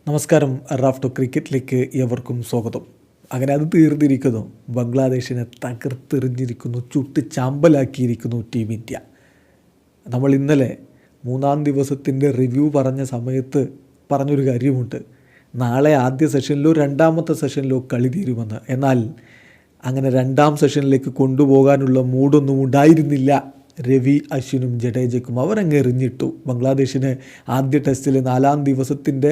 നമസ്കാരം. റാഫ്റ്റോ ക്രിക്കറ്റിലേക്ക് എവർക്കും സ്വാഗതം. അങ്ങനെ അത് തീർന്നിരിക്കുന്നു. ബംഗ്ലാദേശിനെ തകർത്തെറിഞ്ഞിരിക്കുന്നു, ചുട്ട് ചാമ്പലാക്കിയിരിക്കുന്നു ടീം ഇന്ത്യ. നമ്മൾ ഇന്നലെ 3-ാം ദിവസത്തിൻ്റെ റിവ്യൂ പറഞ്ഞ സമയത്ത് പറഞ്ഞൊരു കാര്യമുണ്ട്, നാളെ ആദ്യ സെഷനിലോ 2ാമത്തെ സെഷനിലോ കളി തീരുമെന്ന്. എന്നാൽ അങ്ങനെ 2ാം സെഷനിലേക്ക് കൊണ്ടുപോകാനുള്ള മൂഡൊന്നും ഉണ്ടായിരുന്നില്ല രവി, അശ്വിനും ജഡേജയ്ക്കും. അവരങ്ങ് എറിഞ്ഞിട്ടു. ബംഗ്ലാദേശിന് ആദ്യ ടെസ്റ്റിൽ 4-ാം ദിവസത്തിൻ്റെ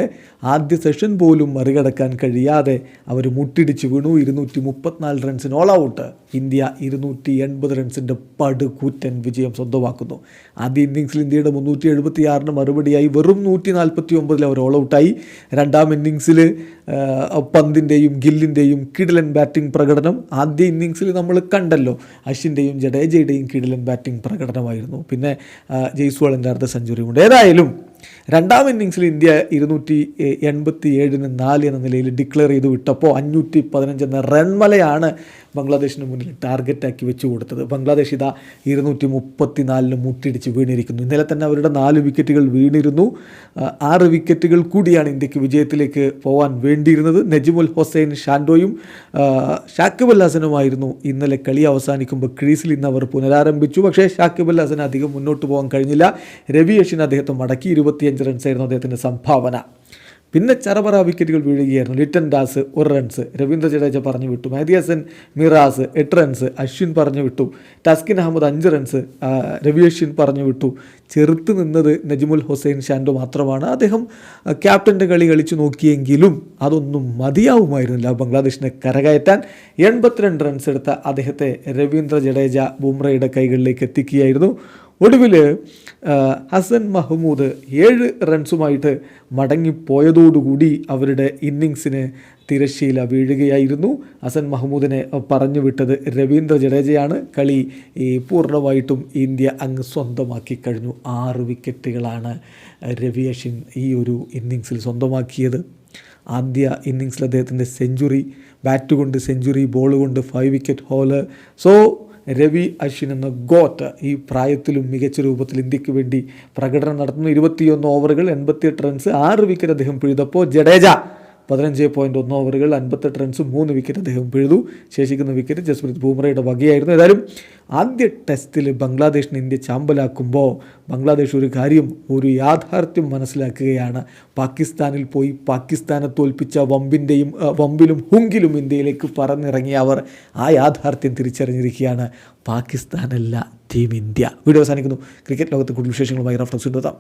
ആദ്യ സെഷൻ പോലും മറികടക്കാൻ കഴിയാതെ അവർ മുട്ടിടിച്ച് വീണു. 234 റൺസിന് ഓൾ ഔട്ട്. ഇന്ത്യ 280 റൺസിൻ്റെ പടുകൂറ്റൻ വിജയം സ്വന്തമാക്കുന്നു. ആദ്യ ഇന്നിങ്സിൽ ഇന്ത്യയുടെ 376 മറുപടിയായി വെറും 149 അവർ ഓൾ ഔട്ടായി. 2ാം ഇന്നിങ്സിൽ പന്തിൻ്റെയും ഗില്ലിൻ്റെയും കിടിലൻ ബാറ്റിംഗ് പ്രകടനം ആദ്യ ഇന്നിങ്സിൽ നമ്മൾ കണ്ടല്ലോ. അശ്വിൻ്റെയും ജഡേജയുടെയും കിടിലൻ ബാറ്റിംഗ് പ്രകടനമായിരുന്നു. പിന്നെ ജയ്സ്വാളിൻ്റെ അർദ്ധ സെഞ്ചുറിയുമുണ്ട്. ഏതായാലും 2ാം ഇന്നിങ്സിൽ ഇന്ത്യ 287-4 എന്ന നിലയിൽ ഡിക്ലെയർ ചെയ്ത് വിട്ടപ്പോൾ 515 എന്ന റൺമലയാണ് ബംഗ്ലാദേശിന് മുന്നിൽ ടാർഗറ്റാക്കി വെച്ച് കൊടുത്തത്. ബംഗ്ലാദേശ് ഇതാ 234 മുട്ടിടിച്ച് വീണിരിക്കുന്നു. ഇന്നലെ തന്നെ അവരുടെ 4 വിക്കറ്റുകൾ വീണിരുന്നു. 6 വിക്കറ്റുകൾ കൂടിയാണ് ഇന്ത്യക്ക് വിജയത്തിലേക്ക് പോകാൻ വേണ്ടിയിരുന്നത്. നജിമുൽ ഹുസൈൻ ഷാൻഡോയും ഷാക്കിബ് അൽ ഹസനുമായിരുന്നു ഇന്നലെ കളി അവസാനിക്കുമ്പോൾ ക്രീസിൽ ഇന്ന് അവർ പുനരാരംഭിച്ചു. പക്ഷേ ഷാക്കിബ് അൽ ഹസന് അധികം മുന്നോട്ട് പോകാൻ കഴിഞ്ഞില്ല. രവി അശ്വിൻ അദ്ദേഹത്തെ മടക്കി. 25 റൺസായിരുന്നു അദ്ദേഹത്തിൻ്റെ സംഭാവന. പിന്നെ ചറപറ വിക്കറ്റുകൾ വീഴുകയായിരുന്നു. ലിറ്റൻ ദാസ് 1 റൺസ്, രവീന്ദ്ര ജഡേജ പറഞ്ഞു വിട്ടു. മെഹദി ഹസൻ മിറാസ് 8 റൺസ്, അശ്വിൻ പറഞ്ഞു വിട്ടു. തസ്കിൻ അഹമ്മദ് 5 റൺസ്, രവി അശ്വിൻ പറഞ്ഞു വിട്ടു. ചെറുത്ത് നിന്നത് നജിമുൽ ഹുസൈൻ ഷാൻഡോ മാത്രമാണ്. അദ്ദേഹം ക്യാപ്റ്റൻ്റെ കളി കളിച്ചു നോക്കിയെങ്കിലും അതൊന്നും മതിയാവുമായിരുന്നില്ല ബംഗ്ലാദേശിനെ കരകയറ്റാൻ. 82 റൺസ് എടുത്ത അദ്ദേഹത്തെ രവീന്ദ്ര ജഡേജ ബുംറയുടെ കൈകളിലേക്ക് എത്തിക്കുകയായിരുന്നു. ഒടുവിൽ ഹസൻ മഹ്മൂദ് 7 റൺസുമായിട്ട് മടങ്ങിപ്പോയതോടുകൂടി അവരുടെ ഇന്നിങ്സിന് തിരശ്ശീല വീഴുകയായിരുന്നു. ഹസൻ മഹ്മൂദിനെ പറഞ്ഞു വിട്ടത് രവീന്ദ്ര ജഡേജയാണ്. കളി പൂർണ്ണമായിട്ടും ഇന്ത്യ അങ്ങ് സ്വന്തമാക്കി കഴിഞ്ഞു. 6 വിക്കറ്റുകളാണ് രവി അശ്വിൻ ഈ ഒരു ഇന്നിങ്സിൽ സ്വന്തമാക്കിയത്. ആദ്യ ഇന്നിങ്സിൽ അദ്ദേഹത്തിൻ്റെ സെഞ്ചുറി, ബാറ്റ് കൊണ്ട് സെഞ്ചുറി, ബോൾ കൊണ്ട് 5 wicket haul. So Ravi Ashwin എന്ന ഗോട്ട് ഈ പ്രായത്തിലും മികച്ച രൂപത്തിൽ ഇന്ത്യക്ക് വേണ്ടി പ്രകടനം നടത്തുന്നു. 21 ഓവറുകൾ 88 റൺസ്, 6 വിക്കറ്റ് അദ്ദേഹം പിഴുതപ്പോൾ ജഡേജ 15.1 ഓവറുകൾ 58 റൺസ്, 3 വിക്കറ്റ് അദ്ദേഹം പിഴുതു. ശേഷിക്കുന്ന വിക്കറ്റ് ജസ്പ്രീത് ബുംറയുടെ വകയായിരുന്നു. ഏതായാലും ആദ്യ ടെസ്റ്റിൽ ബംഗ്ലാദേശിനെ ഇന്ത്യ ചാമ്പലാക്കുമ്പോൾ ബംഗ്ലാദേശ് ഒരു യാഥാർത്ഥ്യം മനസ്സിലാക്കുകയാണ്. പാകിസ്ഥാനിൽ പോയി പാകിസ്ഥാനെ തോൽപ്പിച്ച വമ്പിലും ഹുങ്കിലും ഇന്ത്യയിലേക്ക് പറന്നിറങ്ങിയ അവർ ആ യാഥാർത്ഥ്യം തിരിച്ചറിഞ്ഞിരിക്കുകയാണ്. പാകിസ്ഥാനല്ല ടീം ഇന്ത്യ. വീഡിയോ അവസാനിക്കുന്നു. ക്രിക്കറ്റ് ലോകത്തെ കൂടുതൽ വിശേഷങ്ങളുമായി റാഫ്റ്റോ.